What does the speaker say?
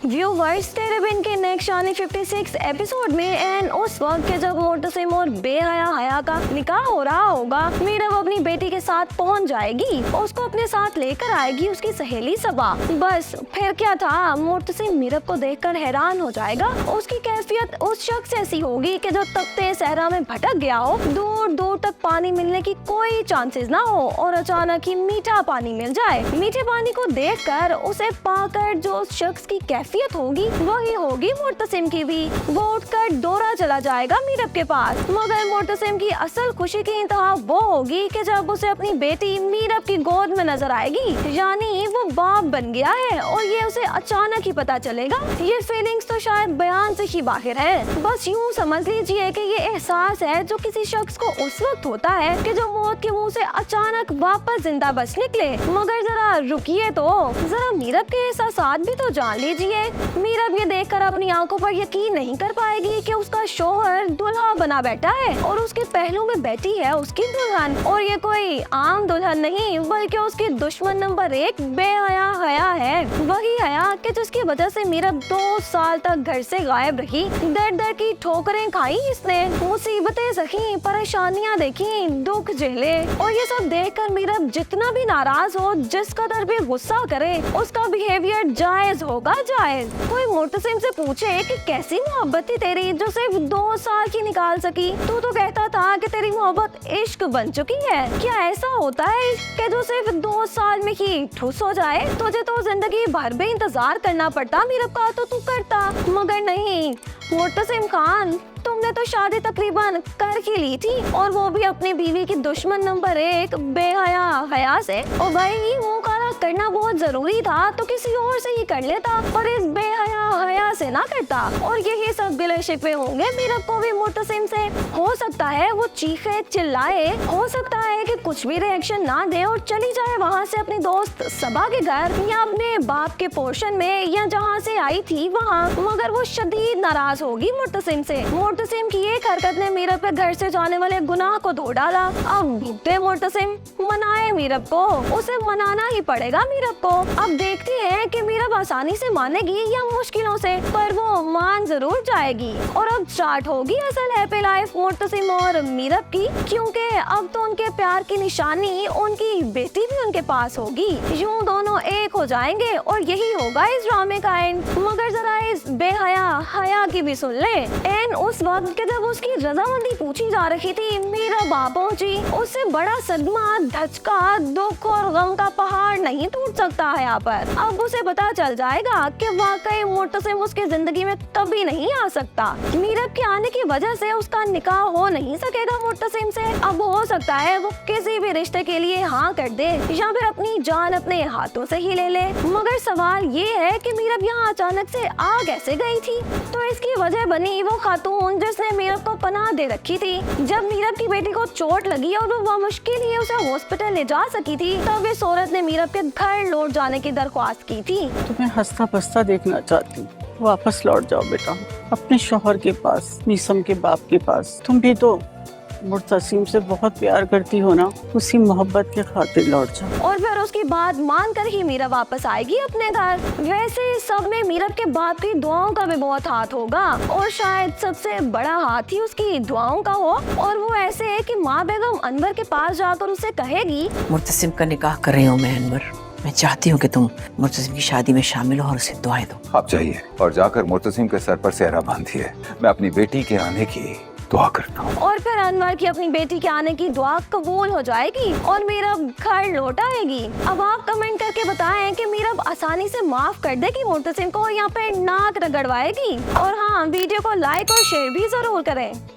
Viewers, तेरे बिन के next आने 56 एपिसोड में एंड उस वक्त के जब मोर्तसिम और बेहया हया का निकाह हो रहा होगा, मीरब अपनी बेटी के साथ पहुंच जाएगी, उसको अपने साथ लेकर आएगी उसकी सहेली सबा। बस फिर क्या था, मोर्तसिम मीरब को देखकर हैरान हो जाएगा। उसकी कैफियत उस शख्स ऐसी होगी कि जो तख्ते सहरा में भटक गया हो, दूर दूर तक पानी मिलने की कोई चांसेस ना हो और अचानक ही मीठा पानी मिल जाए। मीठे पानी को देखकर उसे पाकर जो उस शख्स की कैफियत होगी वही होगी मोर्तसिम की भी। वो उठकर दौड़ा चला जाएगा मीरब के पास, मगर मोर्तसिम की असल खुशी की इंतहा वो होगी कि जब उसे अपनी बेटी मीरब की गोद में नजर आएगी, यानी वो बाप बन गया है और ये उसे अचानक ही पता चलेगा। ये फीलिंग्स तो शायद बयान से ही बाहर है। बस यूँ समझ लीजिए कि ये एहसास है जो किसी शख्स को उस वक्त होता है कि जो मौत के मुंह से अचानक वापस जिंदा बच निकले। मगर जरा रुकिए तो, जरा मीरब के एहसासात भी तो जान लीजिए। मीरब ये देखकर अपनी आंखों पर यकीन नहीं कर पाएगी कि उसका शोहर दुल्हा बना बैठा है और उसके पहलू में बैठी है उसकी दुल्हन, और ये कोई आम दुल्हन नहीं बल्कि उसकी दुश्मन नंबर 1 बेहया हया है। वही हया कि जिसकी वजह से मीरब 2 साल तक घर से गायब रही। दर दर की ठोकरें खाई इसने, मुसीबतें सही, परेशानियां देखी, दुख झेले, और ये सब देखकर मीरब जितना भी नाराज हो, जिस कदर भी गुस्सा करे, उसका बिहेवियर जायज होगा जायज। कोई मोर्तसिम से पूछे कि कैसी मोहब्बत थी तेरी जो सिर्फ 2 साल की निकाल सकी, तू तो कहता था कि तेरी मोहब्बत इश्क बन चुकी है। क्या ऐसा होता है कि जो सिर्फ 2 साल में ही ठुस हो जाए? तुझे तो जिंदगी भर भी इंतजार करना पड़ता मीरब का, तो तू करता, मगर नहीं मोर्तसिम खान, तुमने तो शादी तकरीबन कर ही ली थी, और वो भी अपनी बीवी की दुश्मन नंबर 1 बेहया हया से। और भाई वो काला करना बहुत जरूरी था तो किसी और से ही कर लेता, पर इस बेहया हया से ना करता। और यही सब गिले शिकवे होंगे मीरब को भी मोर्तसिम से। हो सकता है वो चीखे चिल्लाए, हो सकता है कि कुछ भी रिएक्शन ना दे और चली जाए वहाँ से अपनी दोस्त सबा के घर या अपने बाप के पोर्शन में या जहाँ से आई थी वहाँ, मगर वो शदीद नाराज होगी मोर्तसिम से। मोर्तसिम की एक हरकत ने मीरब के घर से जाने वाले गुनाह को धो डाला। अब भुगते मोर्तसिम, मनाए मीरब को, उसे मनाना ही पड़ेगा मीरब को। अब देखती है कि मीरब आसानी से मानेगी या मुश्किलों से, पर वो मान जरूर जाएगी। और अब स्टार्ट होगी असल हैप्पी लाइफ मोर्तसिम और मीरब की, क्योंकि अब तो उनके प्यार की निशानी उनकी बेटी भी उनके पास होगी। यूं दोनों एक हो जाएंगे और यही होगा इस ड्रामे का एंड। मगर जरा इस बेहया हया की भी सुन ले। एंड उस वक्त के जब उसकी रजामंदी पूछी जा रही थी, मीरब आ पहुंची। उससे बड़ा सदमा, धचका, दुख और गम का पहाड़ नहीं टूट सकता है यहाँ पर। अब उसे पता चल जाएगा कि वाकई मोर्तसिम उसकी जिंदगी में कभी नहीं आ सकता। मीरब के आने की वजह से उसका निकाह हो नहीं सकेगा मोर्तसिम से। अब हो सकता है वो किसी भी रिश्ते के लिए हाँ कर दे या फिर अपनी जान अपने हाथों से ही ले ले। मगर सवाल ये है कि मीरब यहाँ अचानक से आ कैसे गई थी? तो इसकी वजह बनी वो खातून जिसने मीरब को पनाह दे रखी थी। जब मीरब की बेटी को चोट लगी और वो मुश्किल ही उसे हॉस्पिटल ले जा सकी थी, तब इस औरत ने मीरब के घर लौट जाने की दरख्वास्त की थी। तुम्हें हंसता बसता देखना चाहती हूँ, वापस लौट जाओ बेटा अपने शौहर के पास, नीसम के बाप के पास। तुम भी तो मुर्तसिम से बहुत प्यार करती हो ना, उसी मोहब्बत के खातिर लौट जाओ। और फिर उसकी बात मानकर ही मीरब वापस आएगी अपने घर। वैसे सब में मीरब के बाप की दुआओं का भी बहुत हाथ होगा, और शायद सबसे बड़ा हाथ ही उसकी दुआओं का हो। और वो ऐसे है कि माँ बेगम अनवर के पास जाकर उसे कहेगी, मुर्तसिम का निकाह कर रही हूँ मैं अनवर, मैं चाहती हूँ कि तुम मुर्तसिम की शादी में शामिल हो और उसे दुआएं दो। आप जाइए और जाकर मुर्तसिम के सर पर सेहरा बांधिए। मैं अपनी बेटी के आने की दुआ करता हूँ। और फिर अनवर की अपनी बेटी के आने की दुआ कबूल हो जाएगी और मीरब घर लौट आएगी। अब आप कमेंट करके बताएं कि मीरब आसानी से माफ कर देगी मोर्तसिम को या फिर नाक रगड़वाएगी। और हाँ, वीडियो को लाइक और शेयर भी जरूर करें।